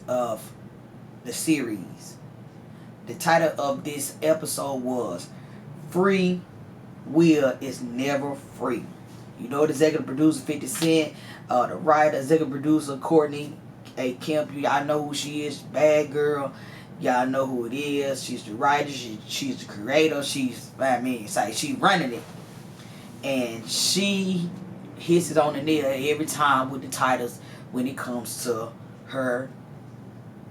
of the series. The title of this episode was Free Will is Never Free. You know the executive producer 50 Cent, the writer, executive producer Courtney A. Kemp. Y'all know who she is. Bad girl. Y'all know who it is. She's the writer. She's the creator. She's running it. And she hits it on the nail every time with the titles when it comes to her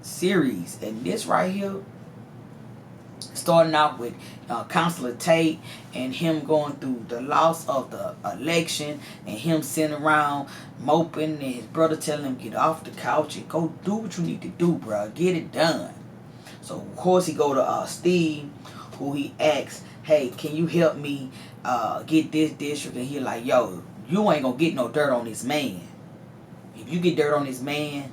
series. And this right here, starting out with Counselor Tate and him going through the loss of the election and him sitting around moping and his brother telling him get off the couch and go do what you need to do, bro. Get it done. So of course he go to Steve, who he asks, hey, can you help me get this district? And he like, yo, you ain't gonna get no dirt on this man. If you get dirt on this man,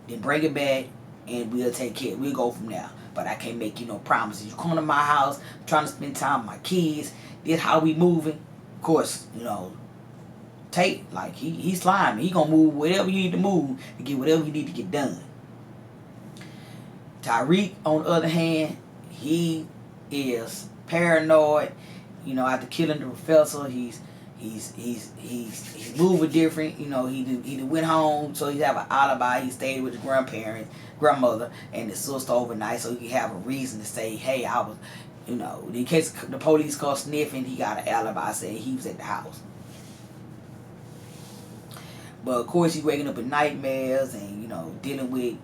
then bring it back and we'll take care. We'll go from there. But I can't make you no promises. You come to my house, I'm trying to spend time with my kids. This how we moving. Of course, Tate, like he's slimy. He gonna move whatever you need to move to get whatever you need to get done. Tariq, on the other hand, he is paranoid. After killing the professor, he's moving different. He done went home, so he have an alibi. He stayed with his grandmother, and his sister overnight, so he can have a reason to say, hey, I was, in case the police call sniffing, he got an alibi saying he was at the house. But of course, he's waking up in nightmares and dealing with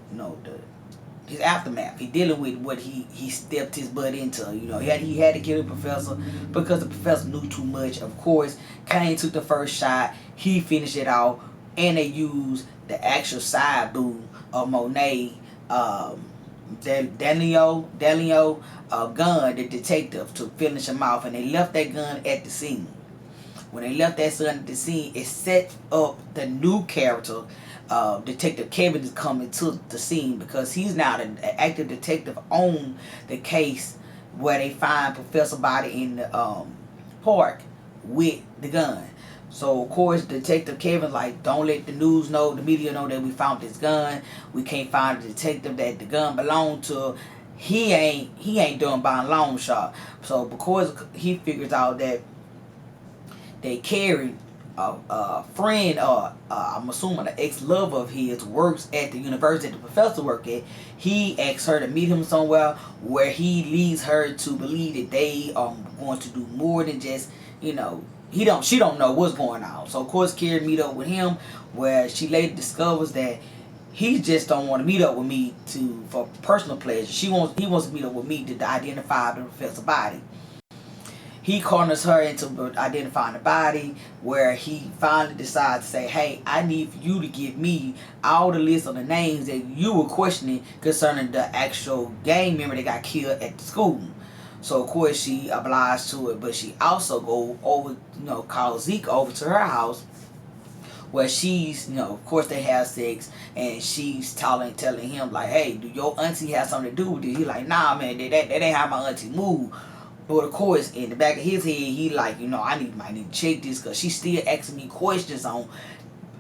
his aftermath. He dealing with what he stepped his butt into. He had to kill the professor because the professor knew too much. Of course, Kane took the first shot. He finished it off, and they used the actual side boo of Monet, Daniel gun, the detective, to finish him off, and they left that gun at the scene. When they left that gun at the scene, it set up the new character. Detective Kevin is coming to the scene because he's now the active detective on the case where they find Professor body in the park with the gun. So of course Detective Kevin like, don't let the news know, the media know that we found this gun. We can't find the detective that the gun belonged to. He ain't done by a long shot. So because he figures out that they carried a friend, I'm assuming an ex-lover of his, works at the university that the professor worked at. He asks her to meet him somewhere where he leads her to believe that they are going to do more than just, she don't know what's going on. So of course Carrie meet up with him, where she later discovers that he just don't want to meet up with me for personal pleasure. He wants to meet up with me to identify the professor's body. He corners her into identifying the body, where he finally decides to say, hey, I need for you to give me all the list of the names that you were questioning concerning the actual gang member that got killed at the school. So of course she obliged to it, but she also go over, call Zeke over to her house, where she's, of course they have sex, and she's telling him like, hey, do your auntie have something to do with it? He like, nah, man, that ain't how my auntie move. But of course, in the back of his head, he like, I need to check this, because she's still asking me questions on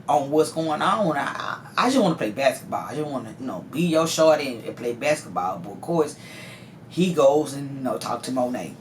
what's going on. I just want to play basketball. I just want to, be your shorty and play basketball. But of course, he goes and, talk to Monet.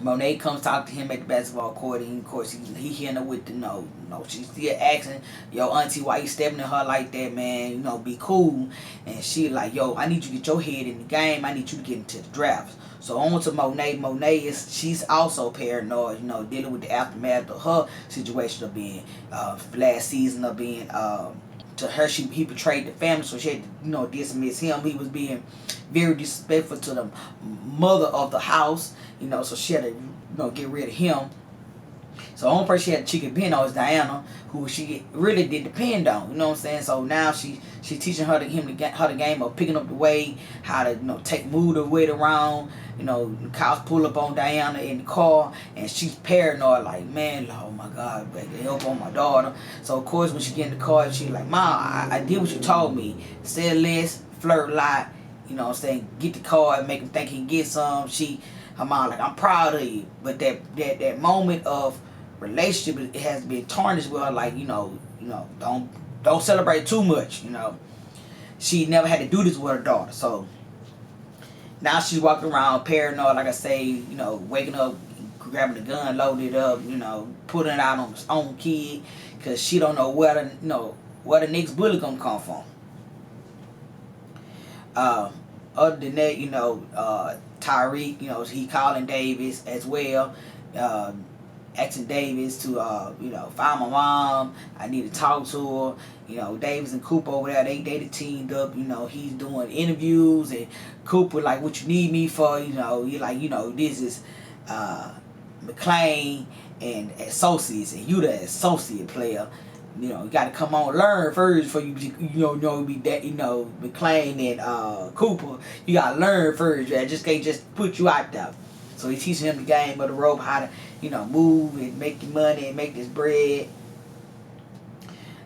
Monet comes talk to him at the basketball court, and of course he hearing her with the she's still asking, yo, auntie, why you stepping at her like that, man? Be cool. And she like, yo, I need you to get your head in the game. I need you to get into the drafts. So on to Monet. Monet she's also paranoid, dealing with the aftermath of her situation of being last season of being to her he betrayed the family, so she had to dismiss him. He was being very disrespectful to the mother of the house, so she had to get rid of him. So the only person she had to depend on is Diana, who she really did depend on. You know what I'm saying? So now she's teaching her the game of picking up the weight, how to move the weight around. The cops pull up on Diana in the car, and she's paranoid, like, man, oh my God, baby, help on my daughter. So of course when she get in the car, she's like, Ma, I did what you told me. Say less, flirt a lot. Get the car and make him think he can get some. Her mom like, I'm proud of you. But that moment of relationship, it has been tarnished with her, like, don't celebrate too much, she never had to do this with her daughter. So now she's walking around paranoid, like I say, you know, waking up, grabbing the gun, loading it up, you know, putting it out on his own kid, because she don't know where the, you know, where the next bullet gonna come from. Other than that, you know, Tariq, you know, he calling Davis as well, asking Davis to, you know, find my mom. I need to talk to her. You know, Davis and Cooper over there, they teamed up. You know, he's doing interviews, and Cooper like, what you need me for? You know, he like, you know, this is McClain and associates, and you the associate player. You know, you got to come on, learn first before you know be that, you know, McClain and Cooper. You got to learn first. I just can't just put you out there. So he's teaching him the game of the rope, how to, you know, move and make your money and make this bread.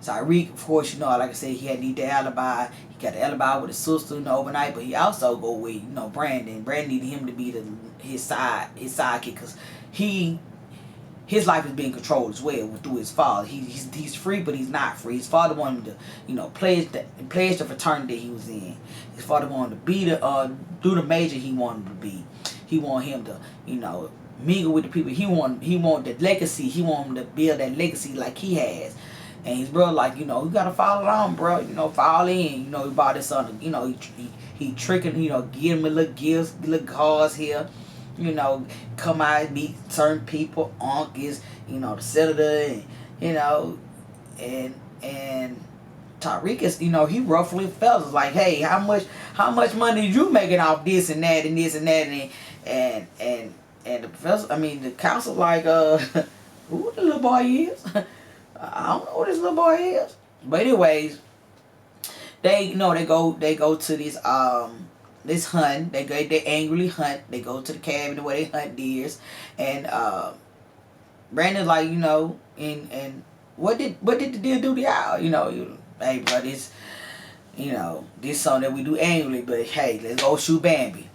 Tariq, of course, you know, like I said, he had need the alibi. He got the alibi with his sister in the overnight, but he also go with, you know, Brandon. Brandon needed him to be his sidekick, because his life is being controlled as well through his father. He's free, but he's not free. His father wanted him to, you know, pledge the fraternity he was in. His father wanted him to be do the major he wanted him to be. He wanted him to, you know, mingle with the people. He wanted the legacy. He wanted him to build that legacy like he has. And his brother, like, you know, you gotta follow along, bro. You know, fall in. You know, he bought his son. You know, he tricking. You know, give him a little gifts, little cards here. You know, come out and meet certain people, uncles. You know, the senator, and you know, and Tariq is, you know, he roughly fellas like, hey, how much money you making off this and that and this and that, and the professor, I mean the council, like, who the little boy is? I don't know who this little boy is. But anyways, they, you know, they go to this hunt. They angrily hunt. They go to the cabin where they hunt deers, and Brandon, like, you know, and what did the deer do to y'all? You know, hey, bro, this, you know, this something that we do annually, but hey, let's go shoot Bambi.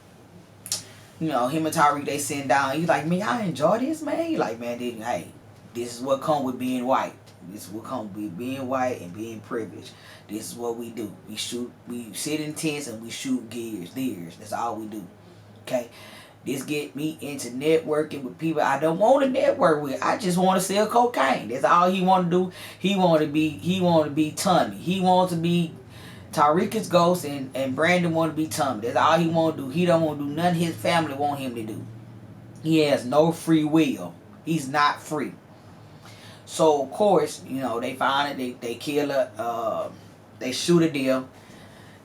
You know, him and Tariq, they sitting down. He's like, man, I enjoy this, man. He like, man, hey, this is what come with being white. This is what come with being white and being privileged. This is what we do. We sit in tents and we shoot deers. That's all we do. Okay? This get me into networking with people I don't want to network with. I just want to sell cocaine. That's all he want to do. He want to be Tommy. He wants to be Tariq is Ghost, and Brandon want to be Tommy. That's all he want to do. He don't want to do nothing his family want him to do. He has no free will. He's not free. So of course, you know, they find it. They kill her. They shoot a deer.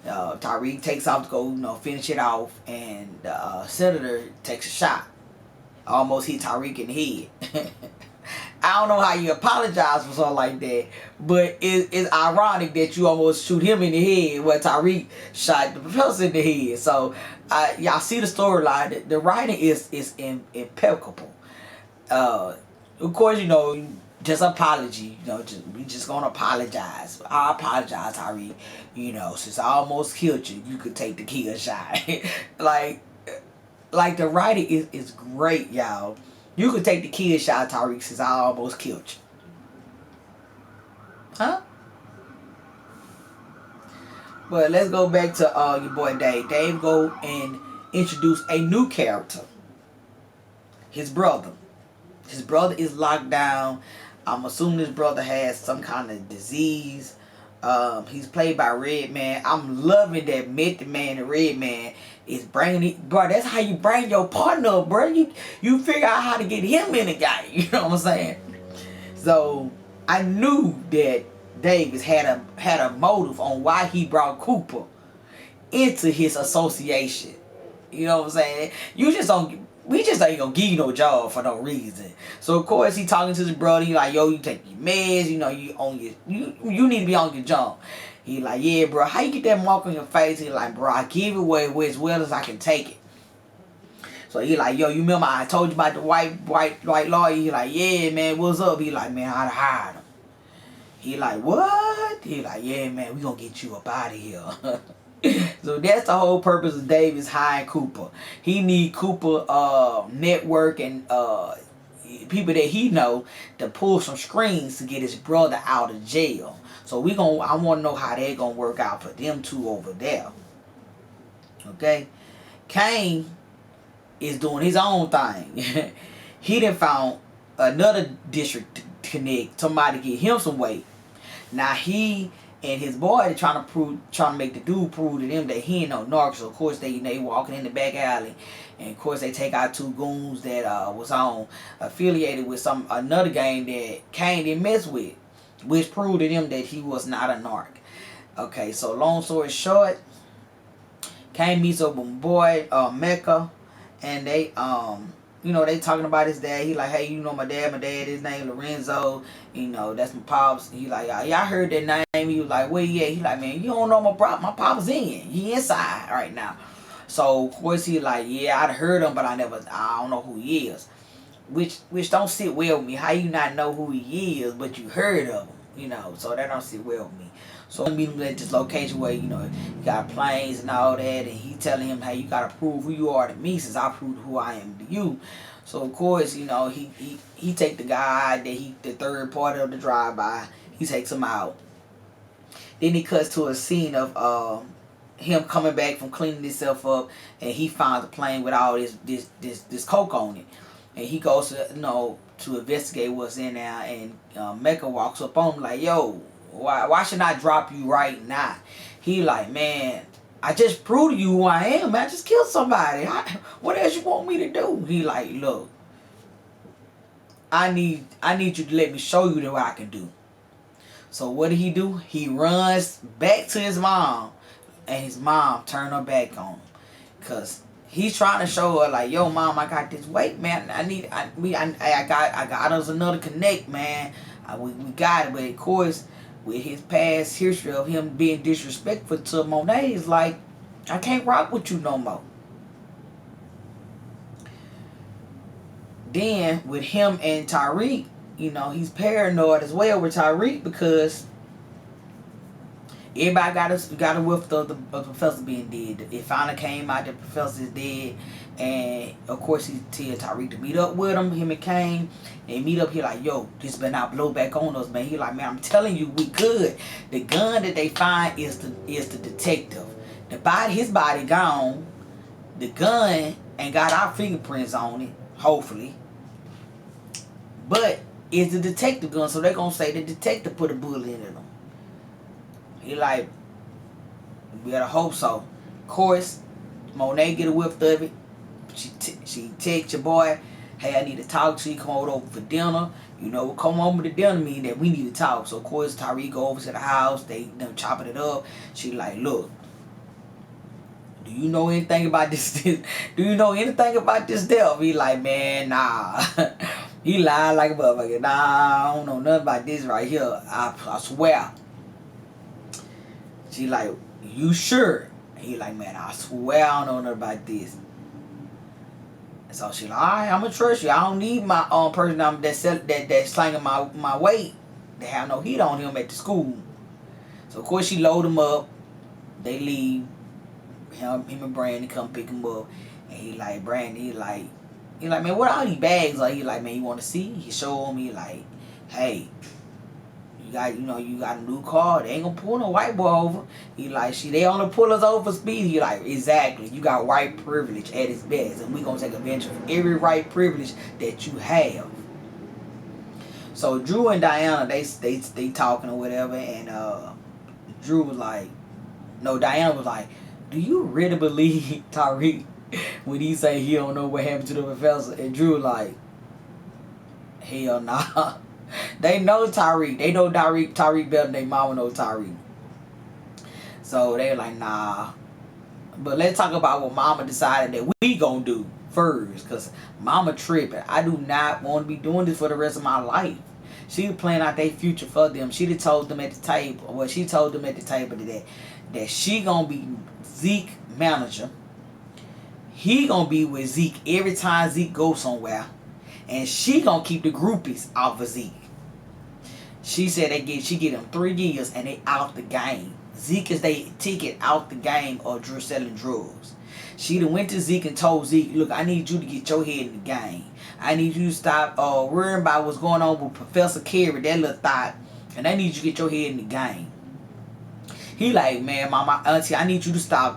Tariq takes off to go, you know, finish it off, and the senator takes a shot. Almost hit Tariq in the head. I don't know how you apologize for something like that, but it's ironic that you almost shoot him in the head where Tariq shot the professor in the head. So y'all see the storyline. The writing is impeccable. Of course, you know, just apology. You know, we just gonna apologize. I apologize, Tariq. You know, since I almost killed you, you could take the kill shot. like the writing is great, y'all. You could take the kill shot, Tariq, since I almost killed you. Huh? But let's go back to your boy Dave. Dave go and introduce a new character. His brother. His brother is locked down. I'm assuming his brother has some kind of disease. He's played by Redman. I'm loving that Method Man and Redman is bringing it, bro. That's how you bring your partner up, bro. You figure out how to get him in the game. You know what I'm saying? So I knew that Davis had a motive on why he brought Cooper into his association. You know what I'm saying? We just ain't gonna give you no job for no reason. So of course he talking to his brother. He like, yo, you take your meds. You know, you need to be on your jump. He like, yeah, bro. How you get that mark on your face? He like, bro, I give it away as well as I can take it. So he like, yo, you remember I told you about the white lawyer? He like, yeah, man, what's up? He like, man, I'd hide him. He like, what? He like, yeah, man, we gonna get you up out of here. So that's the whole purpose of Davis hiring Cooper. He need Cooper network and people that he know to pull some strings to get his brother out of jail. So I want to know how they gonna work out for them two over there. Okay, Kane is doing his own thing. He done found another district to connect, somebody to get him some weight. Now he and his boy are trying to make the dude prove to them that he ain't no narc. So of course they walking in the back alley, and of course they take out two goons that was on affiliated with another gang that Kane didn't mess with, which proved to them that he was not a narc. Okay, so long story short, Kane meets up with my boy Mecca, and they they talking about his dad. He like, hey, my dad, his name Lorenzo. That's my pops. He like, yeah, I heard that name. He was like, where he at? He like, man, you don't know my pop's in. He inside right now. So of course he like, yeah, I'd heard him, but I don't know who he is. Which don't sit well with me. How you not know who he is, but you heard of him? So that don't sit well with me. So I meet him at this location where, you got planes and all that, and he telling him, hey, you gotta prove who you are to me since I proved who I am to you. So of course, he take the guy that the third part of the drive-by, he takes him out. Then he cuts to a scene of him coming back from cleaning himself up, and he finds a plane with all this coke on it. And he goes to investigate what's in there, and Mecca walks up on him like, yo, why should I drop you right now? He like, man, I just proved to you who I am, man. I just killed somebody. What else you want me to do? He like, look, I need you to let me show you what I can do. So what did he do? He runs back to his mom, and his mom turned her back on him, cause he's trying to show her like, yo, mom, I got this weight, man. I got us another connect, man. We got it, but of course, with his past history of him being disrespectful to Monet, is like, I can't rock with you no more. Then with him and Tariq, he's paranoid as well with Tariq because everybody got a whiff of the professor being dead. It finally came out that the professor's dead. And of course he tell Tariq to meet up with him and Kane. They meet up, he like, yo, this better not blow back on us, man. He like, man, I'm telling you, we good. The gun that they find is the detective. His body gone. The gun ain't got our fingerprints on it, hopefully. But it's the detective gun, so they're gonna say the detective put a bullet in it. He like, we gotta hope so. Of course, Monet get a whiff of it. She text your boy, hey, I need to talk to you. Come over for dinner. Come over to dinner mean that we need to talk. So of course, Tariq go over to the house. They chopping it up. She like, look, do you know anything about this? Do you know anything about this death? He like, man, nah. He lied like a motherfucker. Nah, I don't know nothing about this right here. I swear. She like, you sure? He like, man, I swear I don't know nothing about this. So she like, alright, I'm gonna trust you. I don't need my person that's slanging my weight to have no heat on him at the school. So of course she load him up. They leave. Him and Brandon come pick him up, and he like, Brandon, he like, man, what all these bags are? He like, man, you want to see? He show him. He like, hey, you got a new car. They ain't gonna pull no white boy over. He like, they only pull us over for speed. He like, exactly. You got white privilege at its best, and we gonna take advantage of every right privilege that you have. So Drew and Diana, they talking or whatever, and Drew was like, no, Diana was like, do you really believe Tariq when he say he don't know what happened to the professor? And Drew like, hell nah. They know Tariq. They know Tariq better than their mama know Tariq. So they like, nah. But let's talk about what mama decided that we gonna do first. Because mama tripping. I do not want to be doing this for the rest of my life. She was planning out their future for them. She told them at the table, that she gonna be Zeke manager. He gonna be with Zeke every time Zeke goes somewhere, and she gonna keep the groupies off of Zeke. She said she get them 3 years and they out the game. Zeke is they ticket out the game of Drew selling drugs. She done went to Zeke and told Zeke, look, I need you to get your head in the game. I need you to stop worrying about what's going on with Professor Carey, that little thought, And they need you to get your head in the game. He like, man, mama, auntie, I need you to stop